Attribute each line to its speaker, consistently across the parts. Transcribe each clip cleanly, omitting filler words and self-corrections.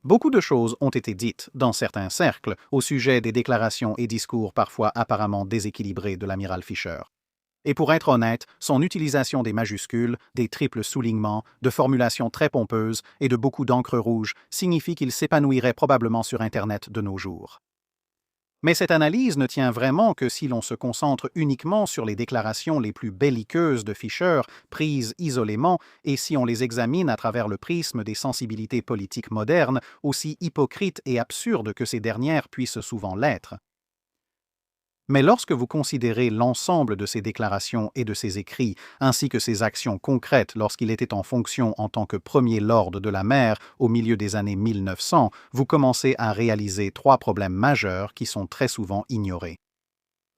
Speaker 1: Beaucoup de choses ont été dites dans certains cercles au sujet des déclarations et discours parfois apparemment déséquilibrés de l'amiral Fisher. Et pour être honnête, son utilisation des majuscules, des triples soulignements, de formulations très pompeuses et de beaucoup d'encre rouge signifie qu'il s'épanouirait probablement sur Internet de nos jours. Mais cette analyse ne tient vraiment que si l'on se concentre uniquement sur les déclarations les plus belliqueuses de Fisher, prises isolément, et si on les examine à travers le prisme des sensibilités politiques modernes, aussi hypocrites et absurdes que ces dernières puissent souvent l'être. Mais lorsque vous considérez l'ensemble de ses déclarations et de ses écrits, ainsi que ses actions concrètes lorsqu'il était en fonction en tant que premier lord de la mer au milieu des années 1900, vous commencez à réaliser trois problèmes majeurs qui sont très souvent ignorés.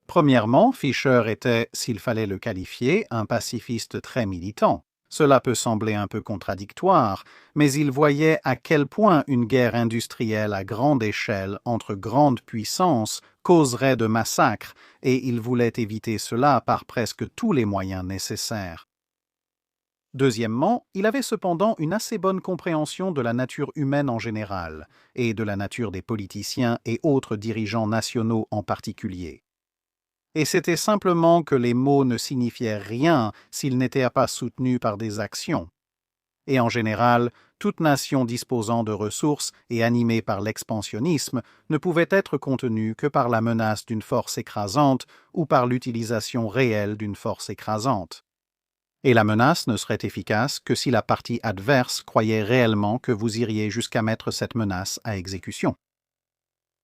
Speaker 1: Premièrement, Fisher était, s'il fallait le qualifier, un pacifiste très militant. Cela peut sembler un peu contradictoire, mais il voyait à quel point une guerre industrielle à grande échelle entre grandes puissances causerait de massacres, et il voulait éviter cela par presque tous les moyens nécessaires. Deuxièmement, il avait cependant une assez bonne compréhension de la nature humaine en général, et de la nature des politiciens et autres dirigeants nationaux en particulier. Et c'était simplement que les mots ne signifiaient rien s'ils n'étaient pas soutenus par des actions. Et en général, toute nation disposant de ressources et animée par l'expansionnisme ne pouvait être contenue que par la menace d'une force écrasante ou par l'utilisation réelle d'une force écrasante. Et la menace ne serait efficace que si la partie adverse croyait réellement que vous iriez jusqu'à mettre cette menace à exécution.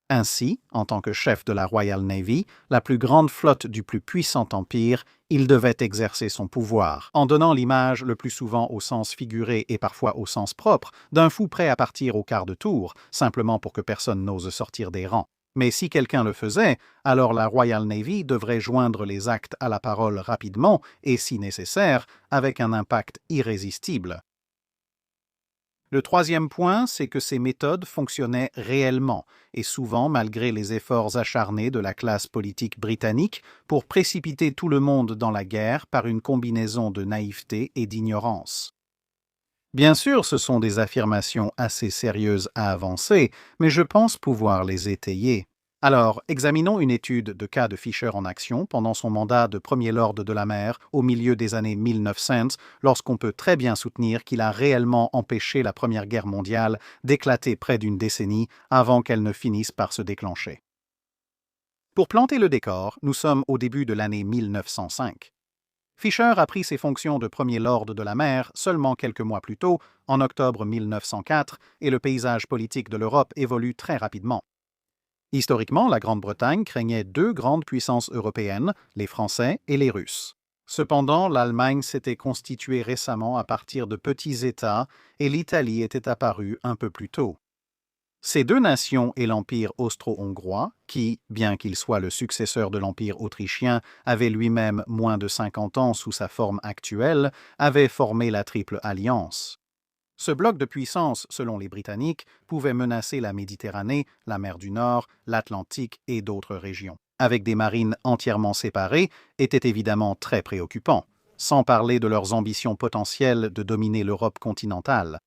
Speaker 1: Ainsi, en tant que chef de la Royal Navy, la plus grande flotte du plus puissant empire, il devait exercer son pouvoir, en donnant l'image le plus souvent au sens figuré et parfois au sens propre, d'un fou prêt à partir au quart de tour, simplement pour que personne n'ose sortir des rangs. Mais si quelqu'un le faisait, alors la Royal Navy devrait joindre les actes à la parole rapidement et, si nécessaire, avec un impact irrésistible. Le troisième point, c'est que ces méthodes fonctionnaient réellement, et souvent malgré les efforts acharnés de la classe politique britannique pour précipiter tout le monde dans la guerre par une combinaison de naïveté et d'ignorance. Bien sûr, ce sont des affirmations assez sérieuses à avancer, mais je pense pouvoir les étayer. Alors, examinons une étude de cas de Fisher en action pendant son mandat de Premier Lord de la mer au milieu des années 1900, lorsqu'on peut très bien soutenir qu'il a réellement empêché la Première Guerre mondiale d'éclater près d'une décennie avant qu'elle ne finisse par se déclencher. Pour planter le décor, nous sommes au début de l'année 1905. Fisher a pris ses fonctions de Premier Lord de la mer seulement quelques mois plus tôt, en octobre 1904, et le paysage politique de l'Europe évolue très rapidement. Historiquement, la Grande-Bretagne craignait deux grandes puissances européennes, les Français et les Russes. Cependant, l'Allemagne s'était constituée récemment à partir de petits États et l'Italie était apparue un peu plus tôt. Ces deux nations et l'Empire austro-hongrois, qui, bien qu'il soit le successeur de l'Empire autrichien, avait lui-même moins de 50 ans sous sa forme actuelle, avaient formé la Triple Alliance. Ce bloc de puissance, selon les Britanniques, pouvait menacer la Méditerranée, la mer du Nord, l'Atlantique et d'autres régions. Avec des marines entièrement séparées, était évidemment très préoccupant, sans parler de leurs ambitions potentielles de dominer l'Europe continentale.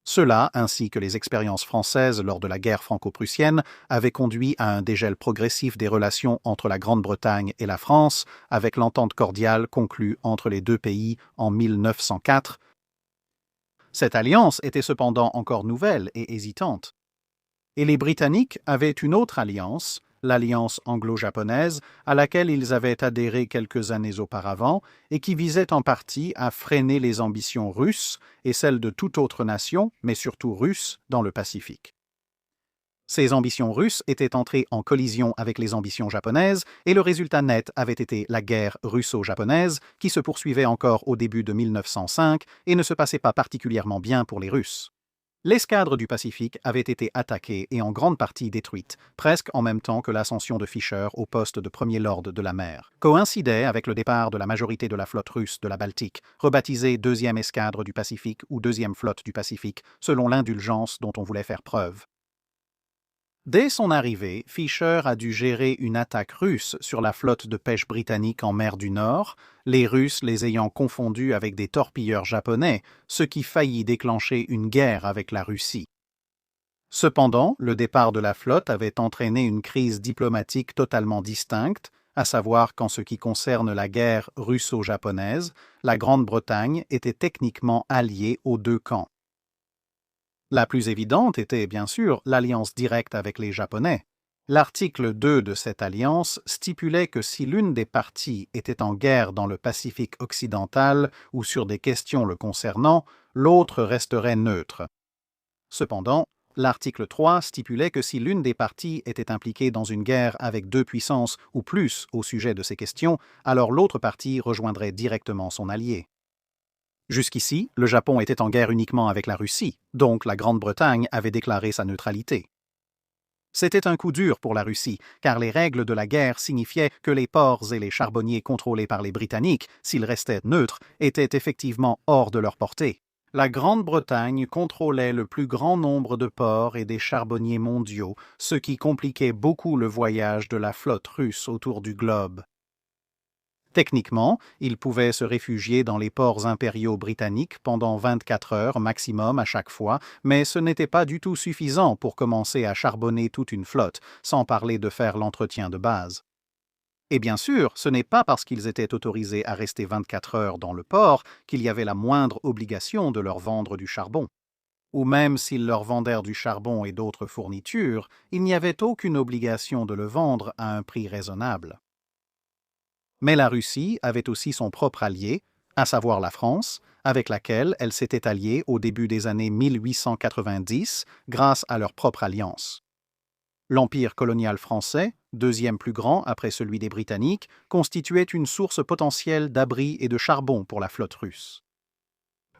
Speaker 1: Cela, ainsi que les expériences françaises lors de la guerre franco-prussienne, avaient conduit à un dégel progressif des relations entre la Grande-Bretagne et la France, avec l'entente cordiale conclue entre les deux pays en 1904. Cette alliance était cependant encore nouvelle et hésitante. Et les Britanniques avaient une autre alliance, l'alliance anglo-japonaise, à laquelle ils avaient adhéré quelques années auparavant et qui visait en partie à freiner les ambitions russes et celles de toute autre nation, mais surtout russe, dans le Pacifique. Ces ambitions russes étaient entrées en collision avec les ambitions japonaises et le résultat net avait été la guerre russo-japonaise qui se poursuivait encore au début de 1905 et ne se passait pas particulièrement bien pour les Russes. L'escadre du Pacifique avait été attaquée et en grande partie détruite, presque en même temps que l'ascension de Fisher au poste de Premier Lord de la mer. Coïncidait avec le départ de la majorité de la flotte russe de la Baltique, rebaptisée Deuxième Escadre du Pacifique ou Deuxième Flotte du Pacifique, selon l'indulgence dont on voulait faire preuve. Dès son arrivée, Fisher a dû gérer une attaque russe sur la flotte de pêche britannique en mer du Nord, les Russes les ayant confondus avec des torpilleurs japonais, ce qui faillit déclencher une guerre avec la Russie. Cependant, le départ de la flotte avait entraîné une crise diplomatique totalement distincte, à savoir qu'en ce qui concerne la guerre russo-japonaise, la Grande-Bretagne était techniquement alliée aux deux camps. La plus évidente était bien sûr l'alliance directe avec les Japonais. L'article 2 de cette alliance stipulait que si l'une des parties était en guerre dans le Pacifique occidental ou sur des questions le concernant, l'autre resterait neutre. Cependant, l'article 3 stipulait que si l'une des parties était impliquée dans une guerre avec deux puissances ou plus au sujet de ces questions, alors l'autre partie rejoindrait directement son allié. Jusqu'ici, le Japon était en guerre uniquement avec la Russie, donc la Grande-Bretagne avait déclaré sa neutralité. C'était un coup dur pour la Russie, car les règles de la guerre signifiaient que les ports et les charbonniers contrôlés par les Britanniques, s'ils restaient neutres, étaient effectivement hors de leur portée. La Grande-Bretagne contrôlait le plus grand nombre de ports et des charbonniers mondiaux, ce qui compliquait beaucoup le voyage de la flotte russe autour du globe. Techniquement, ils pouvaient se réfugier dans les ports impériaux britanniques pendant 24 heures maximum à chaque fois, mais ce n'était pas du tout suffisant pour commencer à charbonner toute une flotte, sans parler de faire l'entretien de base. Et bien sûr, ce n'est pas parce qu'ils étaient autorisés à rester 24 heures dans le port qu'il y avait la moindre obligation de leur vendre du charbon. Ou même s'ils leur vendèrent du charbon et d'autres fournitures, il n'y avait aucune obligation de le vendre à un prix raisonnable. Mais la Russie avait aussi son propre allié, à savoir la France, avec laquelle elle s'était alliée au début des années 1890 grâce à leur propre alliance. L'empire colonial français, deuxième plus grand après celui des Britanniques, constituait une source potentielle d'abri et de charbon pour la flotte russe.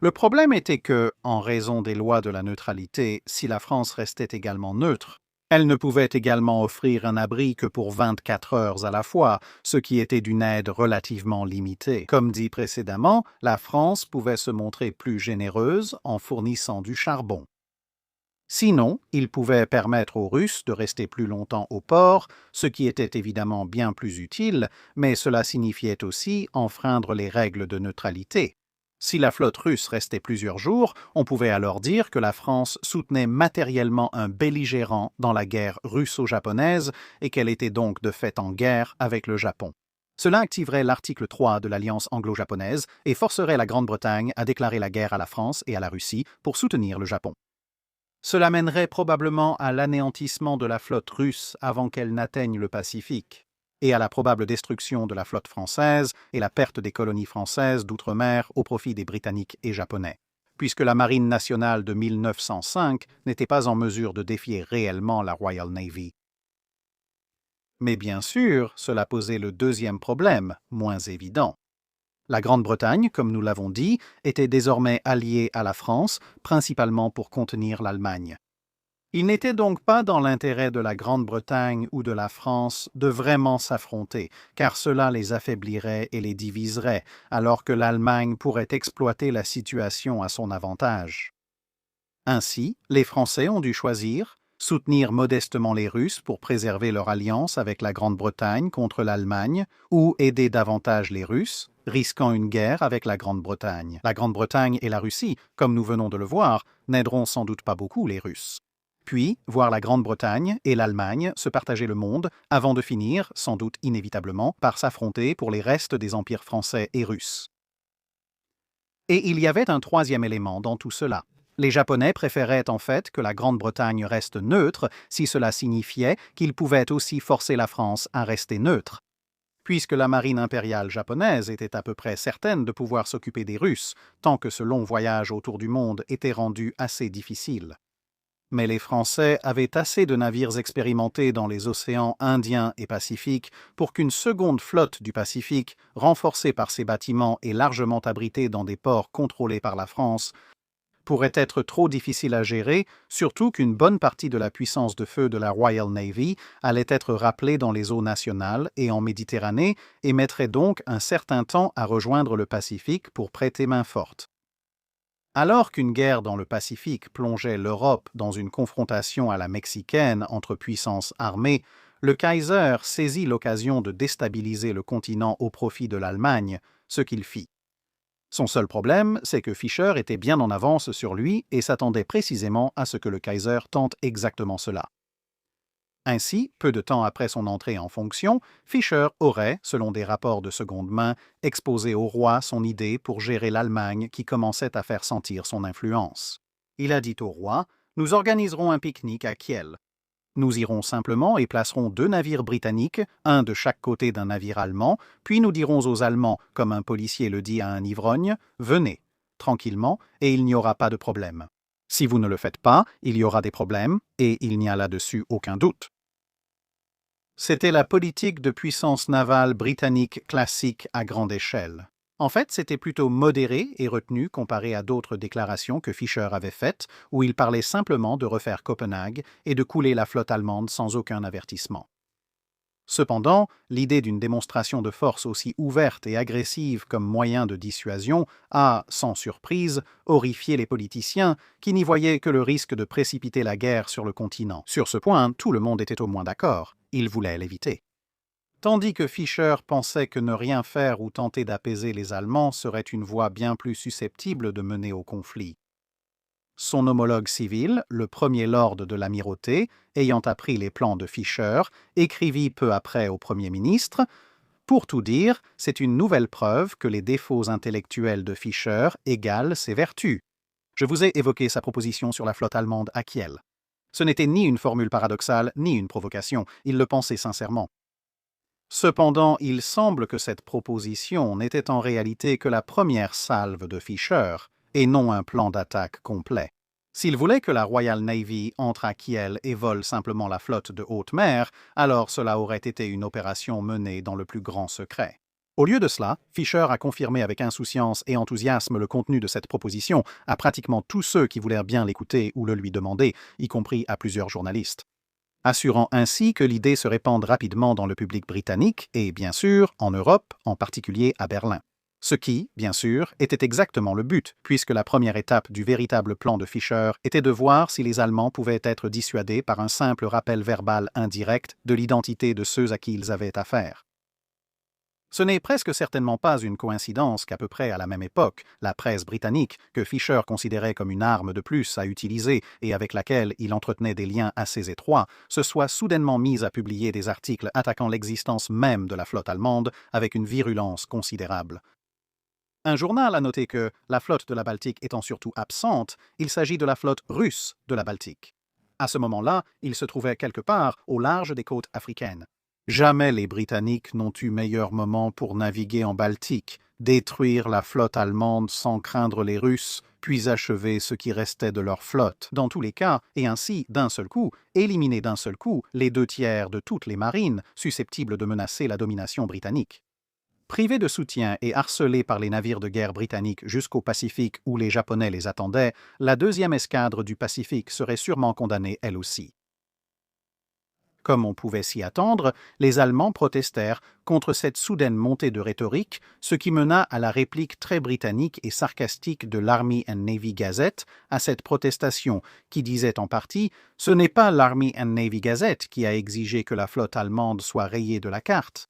Speaker 1: Le problème était que, en raison des lois de la neutralité, si la France restait également neutre, elle ne pouvait également offrir un abri que pour 24 heures à la fois, ce qui était d'une aide relativement limitée. Comme dit précédemment, la France pouvait se montrer plus généreuse en fournissant du charbon. Sinon, il pouvait permettre aux Russes de rester plus longtemps au port, ce qui était évidemment bien plus utile, mais cela signifiait aussi enfreindre les règles de neutralité. Si la flotte russe restait plusieurs jours, on pouvait alors dire que la France soutenait matériellement un belligérant dans la guerre russo-japonaise et qu'elle était donc de fait en guerre avec le Japon. Cela activerait l'article 3 de l'Alliance anglo-japonaise et forcerait la Grande-Bretagne à déclarer la guerre à la France et à la Russie pour soutenir le Japon. Cela mènerait probablement à l'anéantissement de la flotte russe avant qu'elle n'atteigne le Pacifique, et à la probable destruction de la flotte française et la perte des colonies françaises d'outre-mer au profit des Britanniques et Japonais, puisque la Marine nationale de 1905 n'était pas en mesure de défier réellement la Royal Navy. Mais bien sûr, cela posait le deuxième problème, moins évident. La Grande-Bretagne, comme nous l'avons dit, était désormais alliée à la France, principalement pour contenir l'Allemagne. Il n'était donc pas dans l'intérêt de la Grande-Bretagne ou de la France de vraiment s'affronter, car cela les affaiblirait et les diviserait, alors que l'Allemagne pourrait exploiter la situation à son avantage. Ainsi, les Français ont dû choisir soutenir modestement les Russes pour préserver leur alliance avec la Grande-Bretagne contre l'Allemagne, ou aider davantage les Russes, risquant une guerre avec la Grande-Bretagne. La Grande-Bretagne et la Russie, comme nous venons de le voir, n'aideront sans doute pas beaucoup les Russes. Puis, voir la Grande-Bretagne et l'Allemagne se partager le monde avant de finir, sans doute inévitablement, par s'affronter pour les restes des empires français et russes. Et il y avait un troisième élément dans tout cela. Les Japonais préféraient en fait que la Grande-Bretagne reste neutre si cela signifiait qu'ils pouvaient aussi forcer la France à rester neutre. Puisque la marine impériale japonaise était à peu près certaine de pouvoir s'occuper des Russes, tant que ce long voyage autour du monde était rendu assez difficile. Mais les Français avaient assez de navires expérimentés dans les océans Indien et Pacifique pour qu'une seconde flotte du Pacifique, renforcée par ses bâtiments et largement abritée dans des ports contrôlés par la France, pourrait être trop difficile à gérer, surtout qu'une bonne partie de la puissance de feu de la Royal Navy allait être rappelée dans les eaux nationales et en Méditerranée et mettrait donc un certain temps à rejoindre le Pacifique pour prêter main forte. Alors qu'une guerre dans le Pacifique plongeait l'Europe dans une confrontation à la mexicaine entre puissances armées, le Kaiser saisit l'occasion de déstabiliser le continent au profit de l'Allemagne, ce qu'il fit. Son seul problème, c'est que Fischer était bien en avance sur lui et s'attendait précisément à ce que le Kaiser tente exactement cela. Ainsi, peu de temps après son entrée en fonction, Fischer aurait, selon des rapports de seconde main, exposé au roi son idée pour gérer l'Allemagne qui commençait à faire sentir son influence. Il a dit au roi « Nous organiserons un pique-nique à Kiel. Nous irons simplement et placerons 2 navires britanniques, un de chaque côté d'un navire allemand, puis nous dirons aux Allemands, comme un policier le dit à un ivrogne, « Venez, tranquillement, et il n'y aura pas de problème. Si vous ne le faites pas, il y aura des problèmes, et il n'y a là-dessus aucun doute. » C'était la politique de puissance navale britannique classique à grande échelle. En fait, c'était plutôt modéré et retenu comparé à d'autres déclarations que Fischer avait faites, où il parlait simplement de refaire Copenhague et de couler la flotte allemande sans aucun avertissement. Cependant, l'idée d'une démonstration de force aussi ouverte et agressive comme moyen de dissuasion a, sans surprise, horrifié les politiciens qui n'y voyaient que le risque de précipiter la guerre sur le continent. Sur ce point, tout le monde était au moins d'accord. Ils voulaient l'éviter. Tandis que Fischer pensait que ne rien faire ou tenter d'apaiser les Allemands serait une voie bien plus susceptible de mener au conflit. Son homologue civil, le premier lord de l'amirauté, ayant appris les plans de Fischer, écrivit peu après au Premier ministre « Pour tout dire, c'est une nouvelle preuve que les défauts intellectuels de Fischer égalent ses vertus. Je vous ai évoqué sa proposition sur la flotte allemande à Kiel. Ce n'était ni une formule paradoxale, ni une provocation, il le pensait sincèrement. Cependant, il semble que cette proposition n'était en réalité que la première salve de Fischer, et non un plan d'attaque complet. S'il voulait que la Royal Navy entre à Kiel et vole simplement la flotte de haute mer, alors cela aurait été une opération menée dans le plus grand secret. Au lieu de cela, Fischer a confirmé avec insouciance et enthousiasme le contenu de cette proposition à pratiquement tous ceux qui voulèrent bien l'écouter ou le lui demander, y compris à plusieurs journalistes, assurant ainsi que l'idée se répande rapidement dans le public britannique et, bien sûr, en Europe, en particulier à Berlin. Ce qui, bien sûr, était exactement le but, puisque la première étape du véritable plan de Fischer était de voir si les Allemands pouvaient être dissuadés par un simple rappel verbal indirect de l'identité de ceux à qui ils avaient affaire. Ce n'est presque certainement pas une coïncidence qu'à peu près à la même époque, la presse britannique, que Fischer considérait comme une arme de plus à utiliser et avec laquelle il entretenait des liens assez étroits, se soit soudainement mise à publier des articles attaquant l'existence même de la flotte allemande avec une virulence considérable. Un journal a noté que, la flotte de la Baltique étant surtout absente, il s'agit de la flotte russe de la Baltique. À ce moment-là, il se trouvait quelque part au large des côtes africaines. Jamais les Britanniques n'ont eu meilleur moment pour naviguer en Baltique, détruire la flotte allemande sans craindre les Russes, puis achever ce qui restait de leur flotte, dans tous les cas, et ainsi, d'un seul coup, éliminer d'un seul coup les 2/3 de toutes les marines susceptibles de menacer la domination britannique. Privés de soutien et harcelés par les navires de guerre britanniques jusqu'au Pacifique où les Japonais les attendaient, la 2e escadre du Pacifique serait sûrement condamnée elle aussi. Comme on pouvait s'y attendre, les Allemands protestèrent contre cette soudaine montée de rhétorique, ce qui mena à la réplique très britannique et sarcastique de l'Army and Navy Gazette à cette protestation, qui disait en partie « Ce n'est pas l'Army and Navy Gazette qui a exigé que la flotte allemande soit rayée de la carte.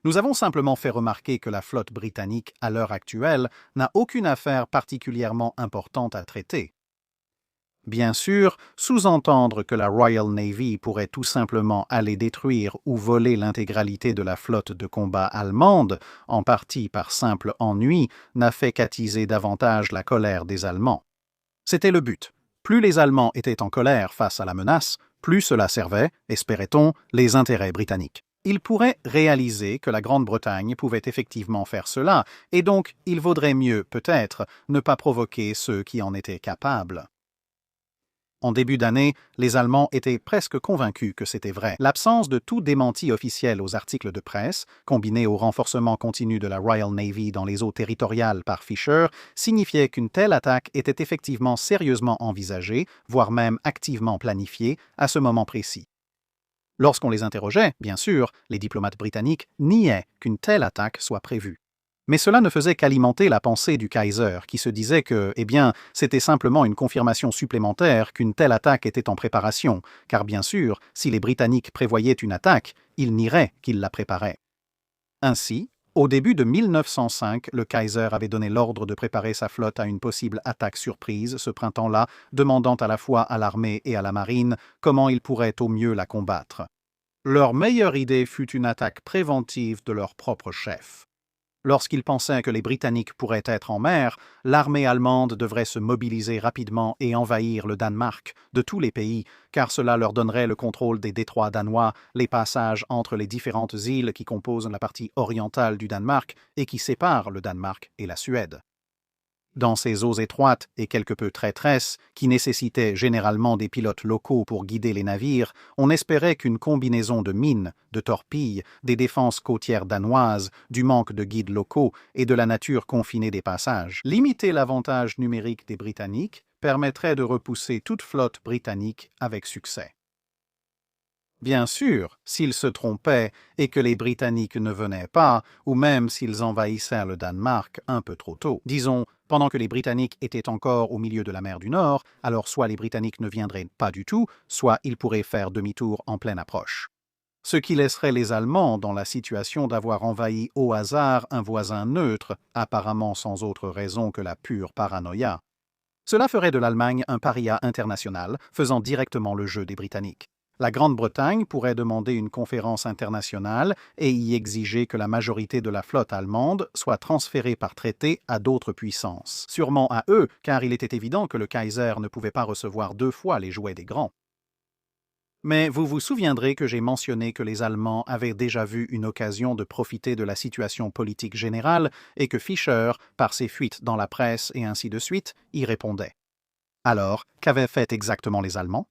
Speaker 1: Nous avons simplement fait remarquer que la flotte britannique, à l'heure actuelle, n'a aucune affaire particulièrement importante à traiter. » Bien sûr, sous-entendre que la Royal Navy pourrait tout simplement aller détruire ou voler l'intégralité de la flotte de combat allemande, en partie par simple ennui, n'a fait qu'attiser davantage la colère des Allemands. C'était le but. Plus les Allemands étaient en colère face à la menace, plus cela servait, espérait-on, les intérêts britanniques. Ils pourraient réaliser que la Grande-Bretagne pouvait effectivement faire cela, et donc il vaudrait mieux, peut-être, ne pas provoquer ceux qui en étaient capables. En début d'année, les Allemands étaient presque convaincus que c'était vrai. L'absence de tout démenti officiel aux articles de presse, combinée au renforcement continu de la Royal Navy dans les eaux territoriales par Fischer, signifiait qu'une telle attaque était effectivement sérieusement envisagée, voire même activement planifiée, à ce moment précis. Lorsqu'on les interrogeait, bien sûr, les diplomates britanniques niaient qu'une telle attaque soit prévue. Mais cela ne faisait qu'alimenter la pensée du Kaiser, qui se disait que, c'était simplement une confirmation supplémentaire qu'une telle attaque était en préparation, car bien sûr, si les Britanniques prévoyaient une attaque, ils nieraient qu'ils la préparaient. Ainsi, Au début de 1905, le Kaiser avait donné l'ordre de préparer sa flotte à une possible attaque surprise ce printemps-là, demandant à la fois à l'armée et à la marine comment ils pourraient au mieux la combattre. Leur meilleure idée fut une attaque préventive de leur propre chef. Lorsqu'ils pensaient que les Britanniques pourraient être en mer, l'armée allemande devrait se mobiliser rapidement et envahir le Danemark de tous les pays, car cela leur donnerait le contrôle des détroits danois, les passages entre les différentes îles qui composent la partie orientale du Danemark et qui séparent le Danemark et la Suède. Dans ces eaux étroites et quelque peu traîtresses, qui nécessitaient généralement des pilotes locaux pour guider les navires, on espérait qu'une combinaison de mines, de torpilles, des défenses côtières danoises, du manque de guides locaux et de la nature confinée des passages, limiter l'avantage numérique des Britanniques permettrait de repousser toute flotte britannique avec succès. Bien sûr, s'ils se trompaient et que les Britanniques ne venaient pas, ou même s'ils envahissèrent le Danemark un peu trop tôt, disons, pendant que les Britanniques étaient encore au milieu de la mer du Nord, alors soit les Britanniques ne viendraient pas du tout, soit ils pourraient faire demi-tour en pleine approche. Ce qui laisserait les Allemands dans la situation d'avoir envahi au hasard un voisin neutre, apparemment sans autre raison que la pure paranoïa. Cela ferait de l'Allemagne un paria international, faisant directement le jeu des Britanniques. La Grande-Bretagne pourrait demander une conférence internationale et y exiger que la majorité de la flotte allemande soit transférée par traité à d'autres puissances. Sûrement à eux, car il était évident que le Kaiser ne pouvait pas recevoir 2 fois les jouets des grands. Mais vous vous souviendrez que j'ai mentionné que les Allemands avaient déjà vu une occasion de profiter de la situation politique générale et que Fischer, par ses fuites dans la presse et ainsi de suite, y répondait. Alors, qu'avaient fait exactement les Allemands?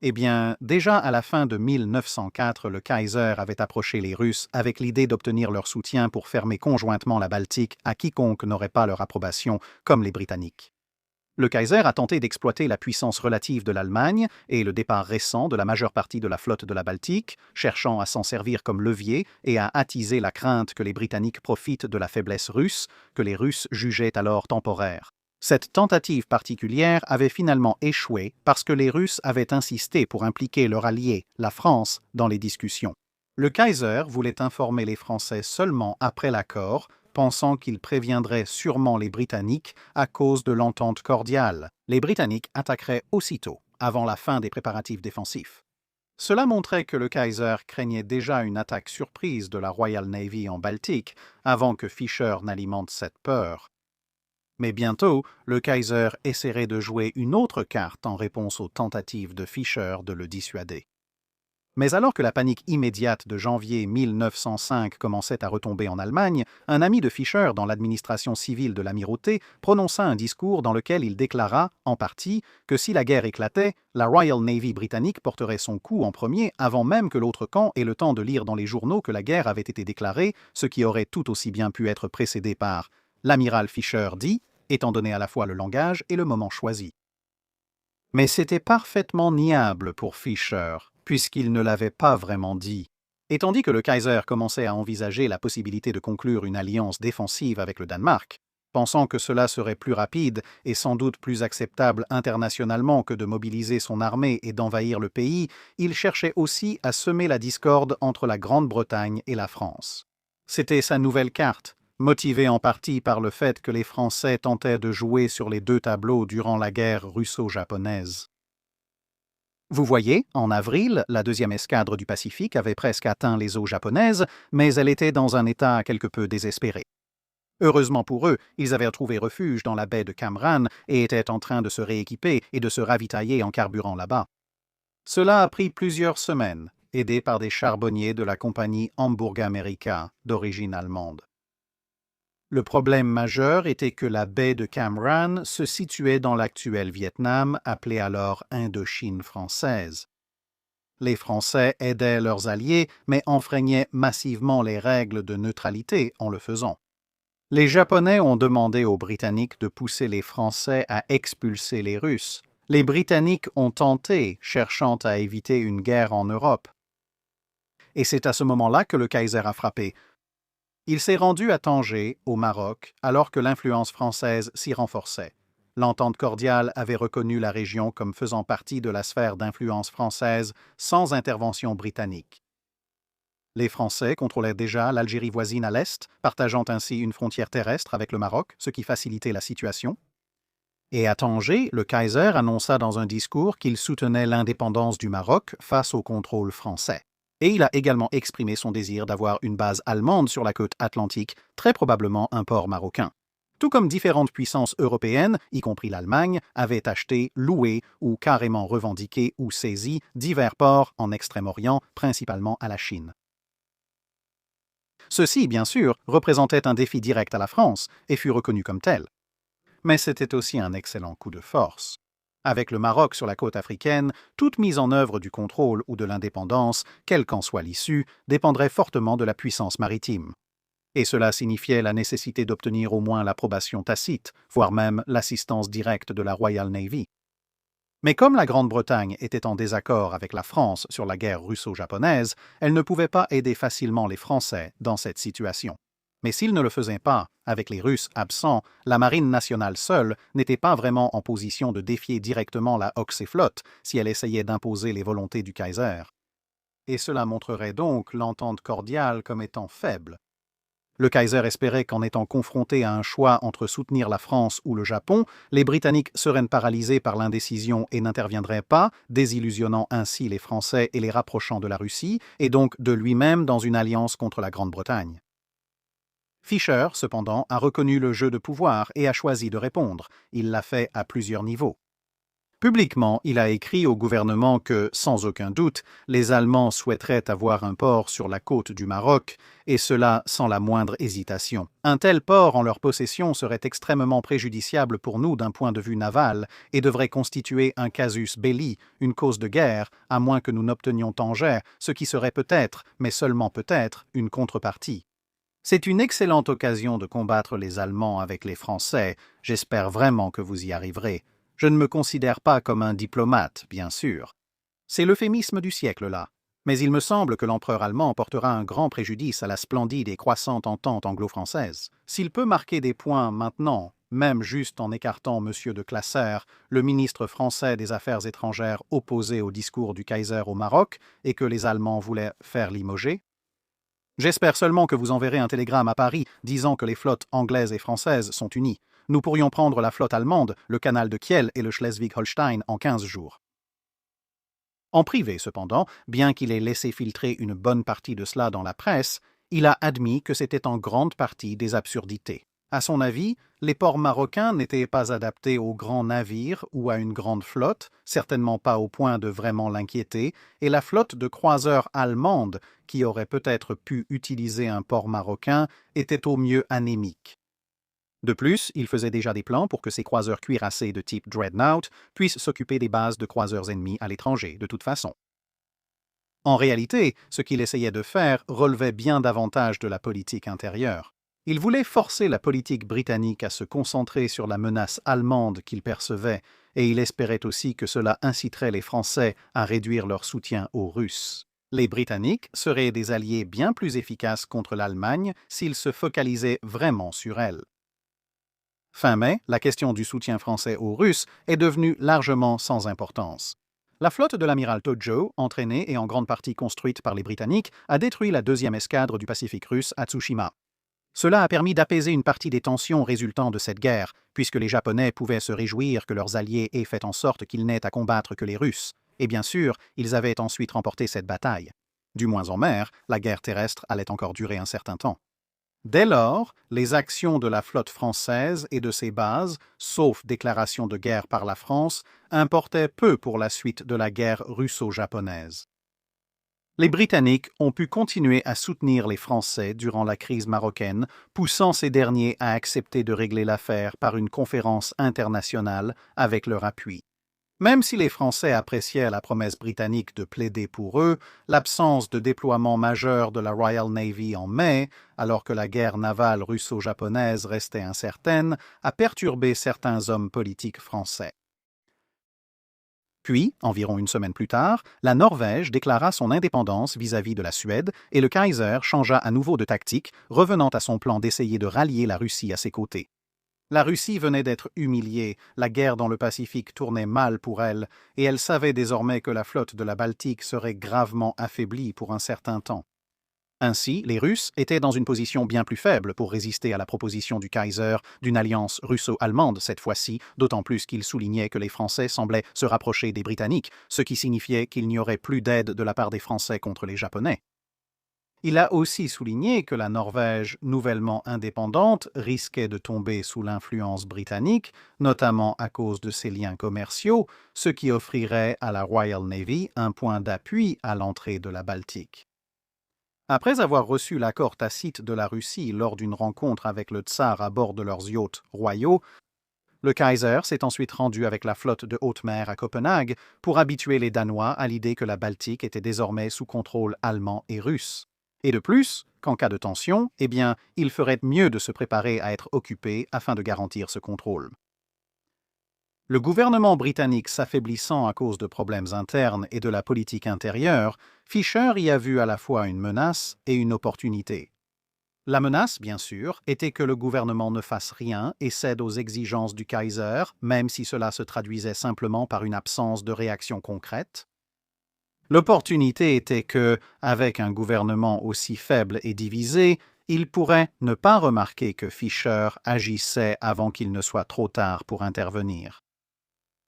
Speaker 1: Eh bien, déjà à la fin de 1904, le Kaiser avait approché les Russes avec l'idée d'obtenir leur soutien pour fermer conjointement la Baltique à quiconque n'aurait pas leur approbation, comme les Britanniques. Le Kaiser a tenté d'exploiter la puissance relative de l'Allemagne et le départ récent de la majeure partie de la flotte de la Baltique, cherchant à s'en servir comme levier et à attiser la crainte que les Britanniques profitent de la faiblesse russe, que les Russes jugeaient alors temporaire. Cette tentative particulière avait finalement échoué parce que les Russes avaient insisté pour impliquer leur allié, la France, dans les discussions. Le Kaiser voulait informer les Français seulement après l'accord, pensant qu'il préviendrait sûrement les Britanniques à cause de l'entente cordiale. Les Britanniques attaqueraient aussitôt, avant la fin des préparatifs défensifs. Cela montrait que le Kaiser craignait déjà une attaque surprise de la Royal Navy en Baltique, avant que Fischer n'alimente cette peur. Mais bientôt, le Kaiser essaierait de jouer une autre carte en réponse aux tentatives de Fischer de le dissuader. Mais alors que la panique immédiate de janvier 1905 commençait à retomber en Allemagne, un ami de Fischer dans l'administration civile de l'amirauté prononça un discours dans lequel il déclara, en partie, que si la guerre éclatait, la Royal Navy britannique porterait son coup en premier avant même que l'autre camp ait le temps de lire dans les journaux que la guerre avait été déclarée, ce qui aurait tout aussi bien pu être précédé par « l'amiral Fischer dit », étant donné à la fois le langage et le moment choisi. Mais c'était parfaitement niable pour Fischer, puisqu'il ne l'avait pas vraiment dit. Et tandis que le Kaiser commençait à envisager la possibilité de conclure une alliance défensive avec le Danemark, pensant que cela serait plus rapide et sans doute plus acceptable internationalement que de mobiliser son armée et d'envahir le pays, il cherchait aussi à semer la discorde entre la Grande-Bretagne et la France. C'était sa nouvelle carte, motivé en partie par le fait que les Français tentaient de jouer sur les 2 tableaux durant la guerre russo-japonaise. Vous voyez, en avril, la 2e escadre du Pacifique avait presque atteint les eaux japonaises, mais elle était dans un état quelque peu désespéré. Heureusement pour eux, ils avaient trouvé refuge dans la baie de Cam Ranh et étaient en train de se rééquiper et de se ravitailler en carburant là-bas. Cela a pris plusieurs semaines, aidés par des charbonniers de la compagnie Hamburg America, d'origine allemande. Le problème majeur était que la baie de Cam Ranh se situait dans l'actuel Vietnam, appelé alors Indochine française. Les Français aidaient leurs alliés, mais enfreignaient massivement les règles de neutralité en le faisant. Les Japonais ont demandé aux Britanniques de pousser les Français à expulser les Russes. Les Britanniques ont tenté, cherchant à éviter une guerre en Europe. Et c'est à ce moment-là que le Kaiser a frappé. Il s'est rendu à Tanger, au Maroc, alors que l'influence française s'y renforçait. L'entente cordiale avait reconnu la région comme faisant partie de la sphère d'influence française sans intervention britannique. Les Français contrôlaient déjà l'Algérie voisine à l'est, partageant ainsi une frontière terrestre avec le Maroc, ce qui facilitait la situation. Et à Tanger, le Kaiser annonça dans un discours qu'il soutenait l'indépendance du Maroc face au contrôle français. Et il a également exprimé son désir d'avoir une base allemande sur la côte atlantique, très probablement un port marocain. Tout comme différentes puissances européennes, y compris l'Allemagne, avaient acheté, loué ou carrément revendiqué ou saisi divers ports en Extrême-Orient, principalement à la Chine. Ceci, bien sûr, représentait un défi direct à la France et fut reconnu comme tel. Mais c'était aussi un excellent coup de force. Avec le Maroc sur la côte africaine, toute mise en œuvre du contrôle ou de l'indépendance, quelle qu'en soit l'issue, dépendrait fortement de la puissance maritime. Et cela signifiait la nécessité d'obtenir au moins l'approbation tacite, voire même l'assistance directe de la Royal Navy. Mais comme la Grande-Bretagne était en désaccord avec la France sur la guerre russo-japonaise, elle ne pouvait pas aider facilement les Français dans cette situation. Mais s'ils ne le faisaient pas, avec les Russes absents, la marine nationale seule n'était pas vraiment en position de défier directement la Hoxie-Flotte si elle essayait d'imposer les volontés du Kaiser. Et cela montrerait donc l'entente cordiale comme étant faible. Le Kaiser espérait qu'en étant confronté à un choix entre soutenir la France ou le Japon, les Britanniques seraient paralysés par l'indécision et n'interviendraient pas, désillusionnant ainsi les Français et les rapprochant de la Russie, et donc de lui-même dans une alliance contre la Grande-Bretagne. Fisher, cependant, a reconnu le jeu de pouvoir et a choisi de répondre. Il l'a fait à plusieurs niveaux. Publiquement, il a écrit au gouvernement que, sans aucun doute, les Allemands souhaiteraient avoir un port sur la côte du Maroc, et cela sans la moindre hésitation. Un tel port en leur possession serait extrêmement préjudiciable pour nous d'un point de vue naval et devrait constituer un casus belli, une cause de guerre, à moins que nous n'obtenions Tanger, ce qui serait peut-être, mais seulement peut-être, une contrepartie. C'est une excellente occasion de combattre les Allemands avec les Français. J'espère vraiment que vous y arriverez. Je ne me considère pas comme un diplomate, bien sûr. C'est l'euphémisme du siècle, là. Mais il me semble que l'empereur allemand portera un grand préjudice à la splendide et croissante entente anglo-française. S'il peut marquer des points maintenant, même juste en écartant M. de Classer, le ministre français des Affaires étrangères opposé au discours du Kaiser au Maroc et que les Allemands voulaient faire limoger, j'espère seulement que vous enverrez un télégramme à Paris disant que les flottes anglaises et françaises sont unies. Nous pourrions prendre la flotte allemande, le canal de Kiel et le Schleswig-Holstein en 15 jours. En privé, cependant, bien qu'il ait laissé filtrer une bonne partie de cela dans la presse, il a admis que c'était en grande partie des absurdités. À son avis, les ports marocains n'étaient pas adaptés aux grands navires ou à une grande flotte, certainement pas au point de vraiment l'inquiéter, et la flotte de croiseurs allemande, qui aurait peut-être pu utiliser un port marocain, était au mieux anémique. De plus, il faisait déjà des plans pour que ces croiseurs cuirassés de type Dreadnought puissent s'occuper des bases de croiseurs ennemis à l'étranger, de toute façon. En réalité, ce qu'il essayait de faire relevait bien davantage de la politique intérieure. Il voulait forcer la politique britannique à se concentrer sur la menace allemande qu'il percevait, et il espérait aussi que cela inciterait les Français à réduire leur soutien aux Russes. Les Britanniques seraient des alliés bien plus efficaces contre l'Allemagne s'ils se focalisaient vraiment sur elle. Fin mai, la question du soutien français aux Russes est devenue largement sans importance. La flotte de l'amiral Tojo, entraînée et en grande partie construite par les Britanniques, a détruit la deuxième escadre du Pacifique russe à Tsushima. Cela a permis d'apaiser une partie des tensions résultant de cette guerre, puisque les Japonais pouvaient se réjouir que leurs alliés aient fait en sorte qu'ils n'aient à combattre que les Russes. Et bien sûr, ils avaient ensuite remporté cette bataille. Du moins en mer, la guerre terrestre allait encore durer un certain temps. Dès lors, les actions de la flotte française et de ses bases, sauf déclaration de guerre par la France, importaient peu pour la suite de la guerre russo-japonaise. Les Britanniques ont pu continuer à soutenir les Français durant la crise marocaine, poussant ces derniers à accepter de régler l'affaire par une conférence internationale avec leur appui. Même si les Français appréciaient la promesse britannique de plaider pour eux, l'absence de déploiement majeur de la Royal Navy en mai, alors que la guerre navale russo-japonaise restait incertaine, a perturbé certains hommes politiques français. Puis, environ une semaine plus tard, la Norvège déclara son indépendance vis-à-vis de la Suède et le Kaiser changea à nouveau de tactique, revenant à son plan d'essayer de rallier la Russie à ses côtés. La Russie venait d'être humiliée, la guerre dans le Pacifique tournait mal pour elle, et elle savait désormais que la flotte de la Baltique serait gravement affaiblie pour un certain temps. Ainsi, les Russes étaient dans une position bien plus faible pour résister à la proposition du Kaiser d'une alliance russo-allemande cette fois-ci, d'autant plus qu'il soulignait que les Français semblaient se rapprocher des Britanniques, ce qui signifiait qu'il n'y aurait plus d'aide de la part des Français contre les Japonais. Il a aussi souligné que la Norvège, nouvellement indépendante, risquait de tomber sous l'influence britannique, notamment à cause de ses liens commerciaux, ce qui offrirait à la Royal Navy un point d'appui à l'entrée de la Baltique. Après avoir reçu l'accord tacite de la Russie lors d'une rencontre avec le tsar à bord de leurs yachts royaux, le Kaiser s'est ensuite rendu avec la flotte de haute mer à Copenhague pour habituer les Danois à l'idée que la Baltique était désormais sous contrôle allemand et russe. Et de plus, qu'en cas de tension, il ferait mieux de se préparer à être occupé afin de garantir ce contrôle. Le gouvernement britannique s'affaiblissant à cause de problèmes internes et de la politique intérieure, Fisher y a vu à la fois une menace et une opportunité. La menace, bien sûr, était que le gouvernement ne fasse rien et cède aux exigences du Kaiser, même si cela se traduisait simplement par une absence de réaction concrète. L'opportunité était que, avec un gouvernement aussi faible et divisé, il pourrait ne pas remarquer que Fisher agissait avant qu'il ne soit trop tard pour intervenir.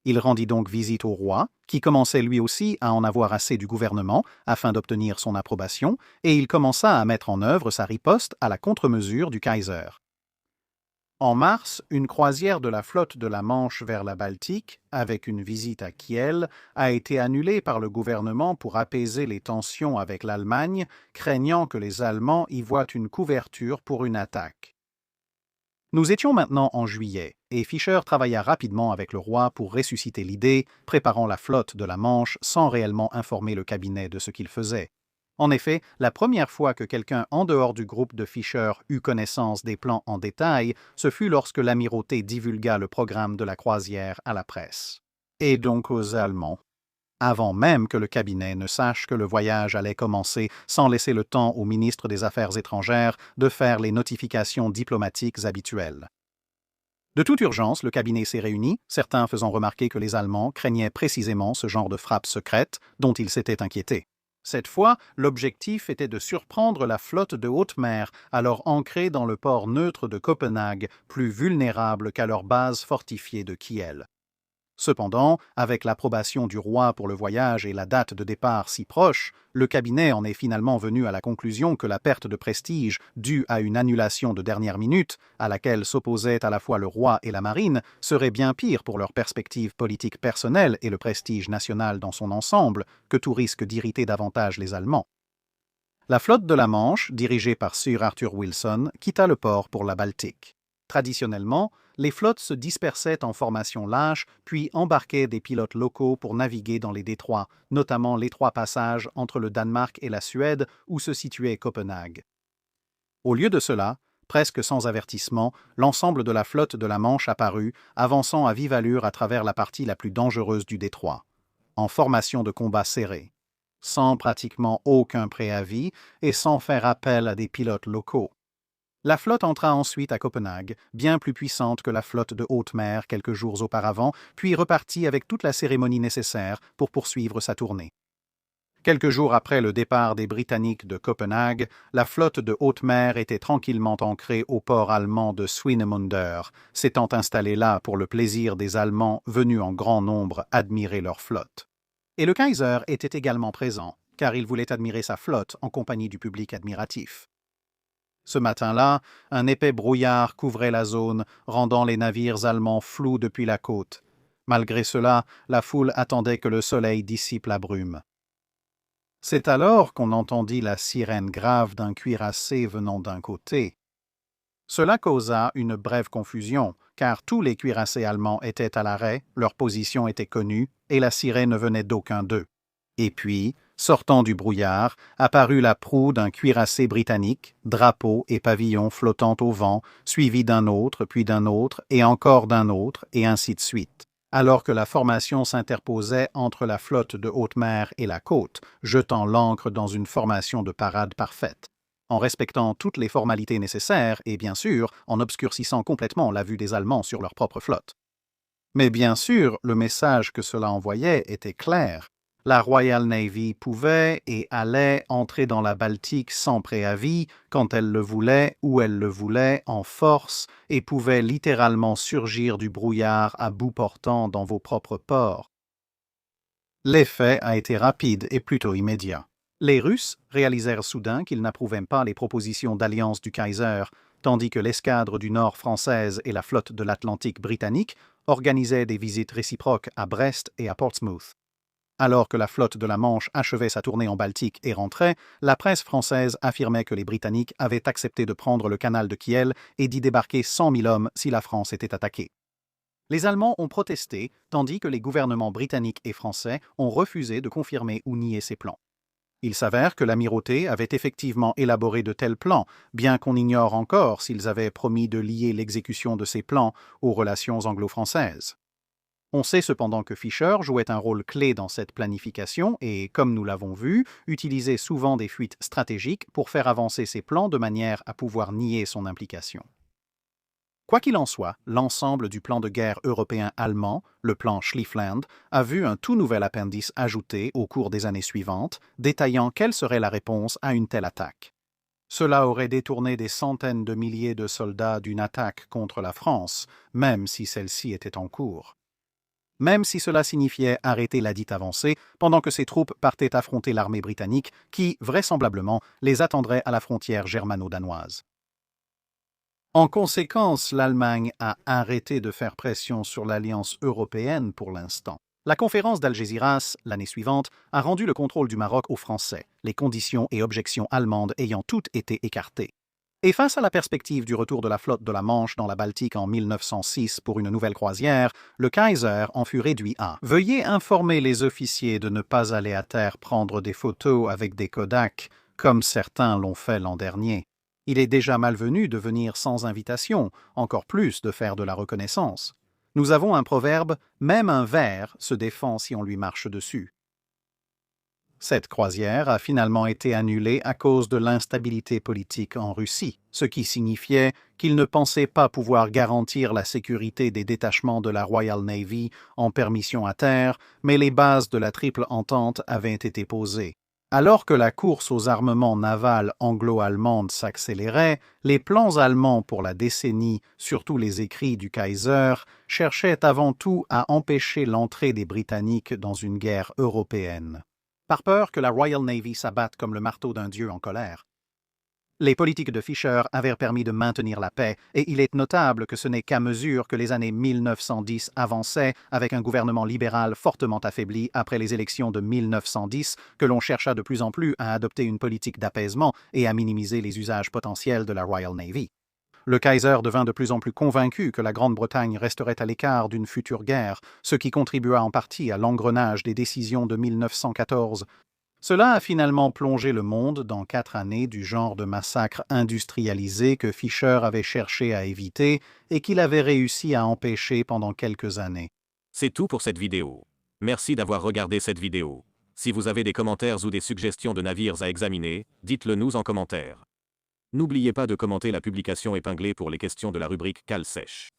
Speaker 1: Il rendit donc visite au roi, qui commençait lui aussi à en avoir assez du gouvernement afin d'obtenir son approbation, et il commença à mettre en œuvre sa riposte à la contre-mesure du Kaiser. En mars, une croisière de la flotte de la Manche vers la Baltique, avec une visite à Kiel, a été annulée par le gouvernement pour apaiser les tensions avec l'Allemagne, craignant que les Allemands y voient une couverture pour une attaque. Nous étions maintenant en juillet, et Fisher travailla rapidement avec le roi pour ressusciter l'idée, préparant la flotte de la Manche sans réellement informer le cabinet de ce qu'il faisait. En effet, la première fois que quelqu'un en dehors du groupe de Fisher eut connaissance des plans en détail, ce fut lorsque l'Amirauté divulgua le programme de la croisière à la presse. Et donc aux Allemands. Avant même que le cabinet ne sache que le voyage allait commencer, sans laisser le temps au ministre des Affaires étrangères de faire les notifications diplomatiques habituelles. De toute urgence, le cabinet s'est réuni, certains faisant remarquer que les Allemands craignaient précisément ce genre de frappe secrète dont ils s'étaient inquiétés. Cette fois, l'objectif était de surprendre la flotte de haute mer, alors ancrée dans le port neutre de Copenhague, plus vulnérable qu'à leur base fortifiée de Kiel. Cependant, avec l'approbation du roi pour le voyage et la date de départ si proche, le cabinet en est finalement venu à la conclusion que la perte de prestige due à une annulation de dernière minute, à laquelle s'opposaient à la fois le roi et la marine, serait bien pire pour leur perspective politique personnelle et le prestige national dans son ensemble que tout risque d'irriter davantage les Allemands. La flotte de la Manche, dirigée par Sir Arthur Wilson, quitta le port pour la Baltique. Traditionnellement, les flottes se dispersaient en formation lâche, puis embarquaient des pilotes locaux pour naviguer dans les détroits, notamment l'étroit passage entre le Danemark et la Suède où se situait Copenhague. Au lieu de cela, presque sans avertissement, l'ensemble de la flotte de la Manche apparut, avançant à vive allure à travers la partie la plus dangereuse du détroit, en formation de combat serré, sans pratiquement aucun préavis et sans faire appel à des pilotes locaux. La flotte entra ensuite à Copenhague, bien plus puissante que la flotte de haute mer quelques jours auparavant, puis repartit avec toute la cérémonie nécessaire pour poursuivre sa tournée. Quelques jours après le départ des Britanniques de Copenhague, la flotte de haute mer était tranquillement ancrée au port allemand de Swinemunder, s'étant installée là pour le plaisir des Allemands venus en grand nombre admirer leur flotte. Et le Kaiser était également présent, car il voulait admirer sa flotte en compagnie du public admiratif. Ce matin-là, un épais brouillard couvrait la zone, rendant les navires allemands flous depuis la côte. Malgré cela, la foule attendait que le soleil dissipe la brume. C'est alors qu'on entendit la sirène grave d'un cuirassé venant d'un côté. Cela causa une brève confusion, car tous les cuirassés allemands étaient à l'arrêt, leur position était connue, et la sirène ne venait d'aucun d'eux. Et puis, sortant du brouillard, apparut la proue d'un cuirassé britannique, drapeau et pavillon flottant au vent, suivi d'un autre, puis d'un autre, et encore d'un autre, et ainsi de suite, alors que la formation s'interposait entre la flotte de haute mer et la côte, jetant l'ancre dans une formation de parade parfaite, en respectant toutes les formalités nécessaires et, bien sûr, en obscurcissant complètement la vue des Allemands sur leur propre flotte. Mais bien sûr, le message que cela envoyait était clair. la Royal Navy pouvait et allait entrer dans la Baltique sans préavis, quand elle le voulait, où elle le voulait, en force, et pouvait littéralement surgir du brouillard à bout portant dans vos propres ports. L'effet a été rapide et plutôt immédiat. Les Russes réalisèrent soudain qu'ils n'approuvaient pas les propositions d'alliance du Kaiser, tandis que l'escadre du Nord française et la flotte de l'Atlantique britannique organisaient des visites réciproques à Brest et à Portsmouth. Alors que la flotte de la Manche achevait sa tournée en Baltique et rentrait, la presse française affirmait que les Britanniques avaient accepté de prendre le canal de Kiel et d'y débarquer 100 000 hommes si la France était attaquée. Les Allemands ont protesté, tandis que les gouvernements britanniques et français ont refusé de confirmer ou nier ces plans. Il s'avère que l'Amirauté avait effectivement élaboré de tels plans, bien qu'on ignore encore s'ils avaient promis de lier l'exécution de ces plans aux relations anglo-françaises. On sait cependant que Fisher jouait un rôle clé dans cette planification et, comme nous l'avons vu, utilisait souvent des fuites stratégiques pour faire avancer ses plans de manière à pouvoir nier son implication. Quoi qu'il en soit, l'ensemble du plan de guerre européen-allemand, le plan Schlieffen, a vu un tout nouvel appendice ajouté au cours des années suivantes, détaillant quelle serait la réponse à une telle attaque. Cela aurait détourné des centaines de milliers de soldats d'une attaque contre la France, même si celle-ci était en cours. Même si cela signifiait arrêter la dite avancée, pendant que ces troupes partaient affronter l'armée britannique qui, vraisemblablement, les attendrait à la frontière germano-danoise. En conséquence, l'Allemagne a arrêté de faire pression sur l'Alliance européenne pour l'instant. La conférence d'Algésiras, l'année suivante, a rendu le contrôle du Maroc aux Français, les conditions et objections allemandes ayant toutes été écartées. Et face à la perspective du retour de la flotte de la Manche dans la Baltique en 1906 pour une nouvelle croisière, le Kaiser en fut réduit à « Veuillez informer les officiers de ne pas aller à terre prendre des photos avec des Kodak, comme certains l'ont fait l'an dernier. Il est déjà malvenu de venir sans invitation, encore plus de faire de la reconnaissance. Nous avons un proverbe, même un ver se défend si on lui marche dessus. » Cette croisière a finalement été annulée à cause de l'instabilité politique en Russie, ce qui signifiait qu'ils ne pensaient pas pouvoir garantir la sécurité des détachements de la Royal Navy en permission à terre, mais les bases de la Triple Entente avaient été posées. Alors que la course aux armements navals anglo-allemandes s'accélérait, les plans allemands pour la décennie, surtout les écrits du Kaiser, cherchaient avant tout à empêcher l'entrée des Britanniques dans une guerre européenne, par peur que la Royal Navy s'abatte comme le marteau d'un dieu en colère. Les politiques de Fisher avaient permis de maintenir la paix, et il est notable que ce n'est qu'à mesure que les années 1910 avançaient, avec un gouvernement libéral fortement affaibli après les élections de 1910, que l'on chercha de plus en plus à adopter une politique d'apaisement et à minimiser les usages potentiels de la Royal Navy. Le Kaiser devint de plus en plus convaincu que la Grande-Bretagne resterait à l'écart d'une future guerre, ce qui contribua en partie à l'engrenage des décisions de 1914. Cela a finalement plongé le monde dans 4 années du genre de massacre industrialisé que Fisher avait cherché à éviter et qu'il avait réussi à empêcher pendant quelques années.
Speaker 2: C'est tout pour cette vidéo. Merci d'avoir regardé cette vidéo. Si vous avez des commentaires ou des suggestions de navires à examiner, dites-le nous en commentaire. N'oubliez pas de commenter la publication épinglée pour les questions de la rubrique Cale sèche.